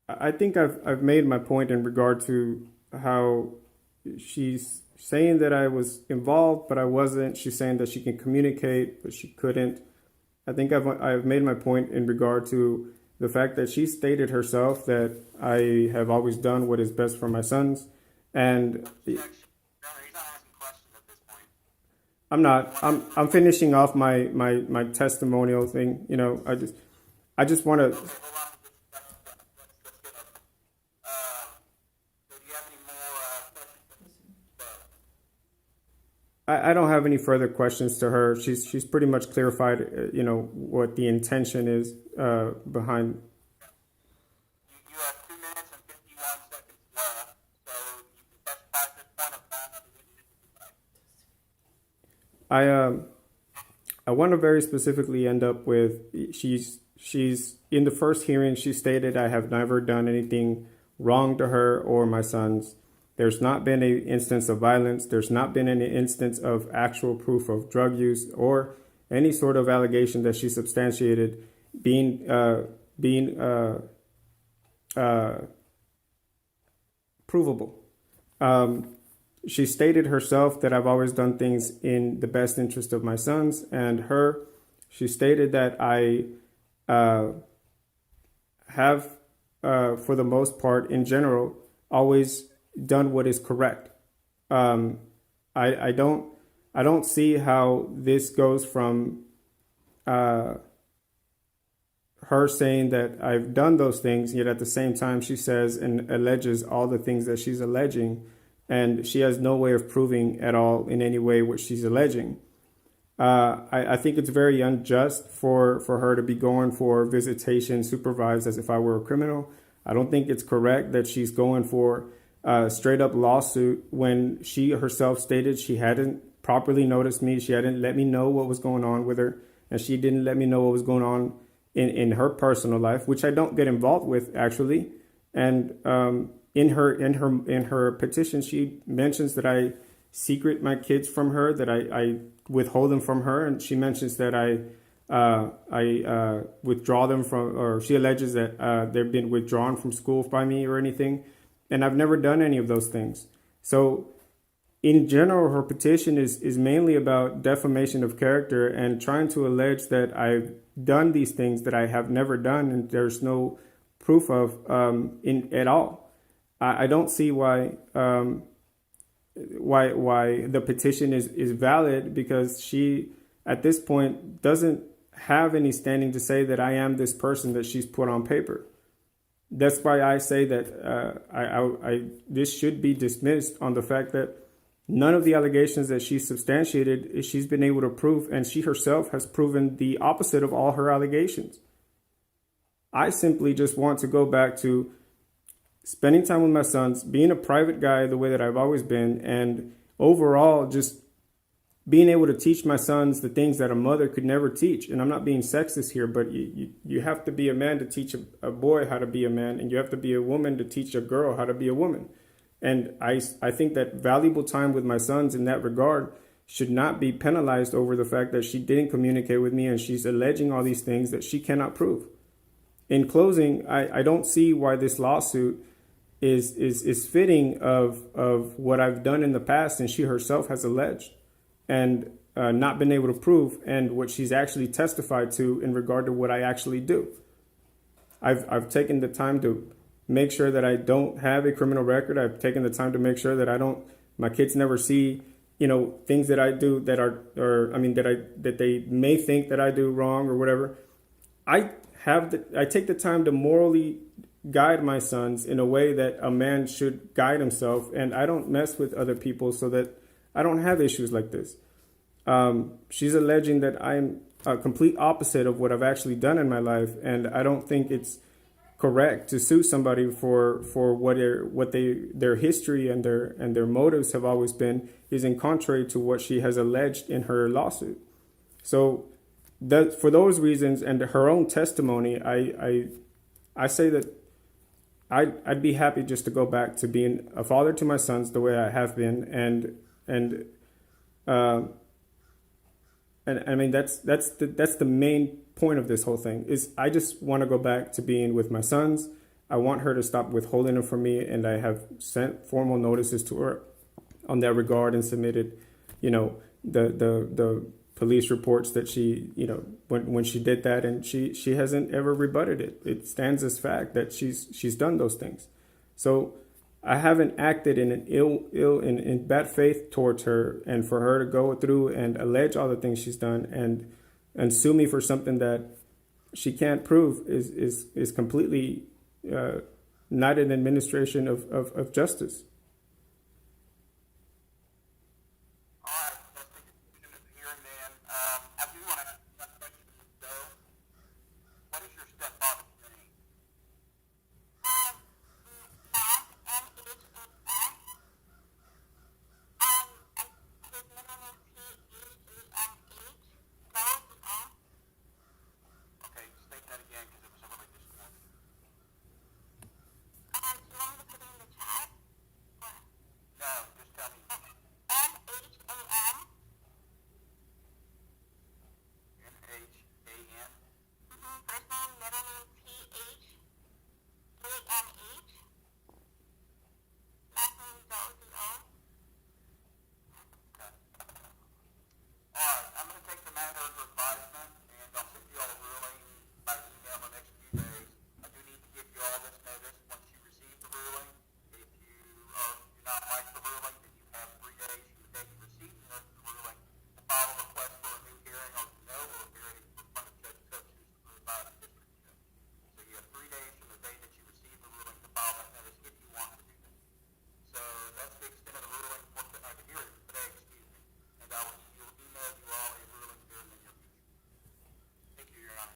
I think I've made my point in regard to how she's saying that I was involved, but I wasn't. She's saying that she can communicate, but she couldn't. I think I've made my point in regard to the fact that she stated herself that I have always done what is best for my sons, and Objection. No, he's not asking questions at this point. I'm not. What I'm finishing off my testimonial thing. I just want to. Okay, hold on. Let's get up. So do you have any more questions? I don't have any further questions to her. She's pretty much clarified, what the intention is behind. You have 2 minutes and 51 seconds left, so you can testify at this point of time of the witness. I I want to very specifically end up with she's in the first hearing she stated I have never done anything wrong to her or my sons. There's not been an instance of violence. There's not been any instance of actual proof of drug use or any sort of allegation that she substantiated being uh, provable. She stated herself that I've always done things in the best interest of my sons and her. She stated that I uh, have, for the most part, in general, always done what is correct. Um, I don't see how this goes from uh, her saying that I've done those things, yet at the same time she says and alleges all the things that she's alleging, and she has no way of proving at all in any way what she's alleging. I think it's very unjust for her to be going for visitation supervised as if I were a criminal. I don't think it's correct that she's going for a straight up lawsuit when she herself stated she hadn't properly noticed me. She hadn't let me know what was going on with her, and she didn't let me know what was going on in her personal life, which I don't get involved with actually. And in her petition, she mentions that I secret my kids from her, that I withhold them from her, and she mentions that I withdraw them from, or she alleges that they've been withdrawn from school by me or anything, and I've never done any of those things. So in general, her petition is mainly about defamation of character and trying to allege that I've done these things that I have never done, and there's no proof of in at all. I don't see why the petition is valid, because she at this point doesn't have any standing to say that I am this person that she's put on paper. That's why I say that this should be dismissed on the fact that none of the allegations that she substantiated she's been able to prove, and she herself has proven the opposite of all her allegations. I simply just want to go back to spending time with my sons, being a private guy the way that I've always been, and overall just being able to teach my sons the things that a mother could never teach. And I'm not being sexist here, but you have to be a man to teach a boy how to be a man, and you have to be a woman to teach a girl how to be a woman. And I think that valuable time with my sons in that regard should not be penalized over the fact that she didn't communicate with me and she's alleging all these things that she cannot prove. In closing, I don't see why this lawsuit is fitting of what I've done in the past and she herself has alleged and not been able to prove, and what she's actually testified to in regard to what I actually do. I've taken the time to make sure that I don't have a criminal record. I've taken the time to make sure that my kids never see, things that I do that are, or I mean, that they may think that I do wrong or whatever. I take the time to morally guide my sons in a way that a man should guide himself, and I don't mess with other people so that I don't have issues like this. She's alleging that I'm a complete opposite of what I've actually done in my life, and I don't think it's correct to sue somebody for their history and their motives have always been is in contrary to what she has alleged in her lawsuit. So that for those reasons and her own testimony, I say that I'd be happy just to go back to being a father to my sons the way I have been, uh, and I mean that's the main point of this whole thing is I just want to go back to being with my sons I want her to stop withholding them from me, and I have sent formal notices to her on that regard and submitted, the police reports that she, when she did that, and she hasn't ever rebutted it. It stands as fact that she's done those things. So I haven't acted in an in bad faith towards her, and for her to go through and allege all the things she's done and sue me for something that she can't prove is completely not an administration of justice.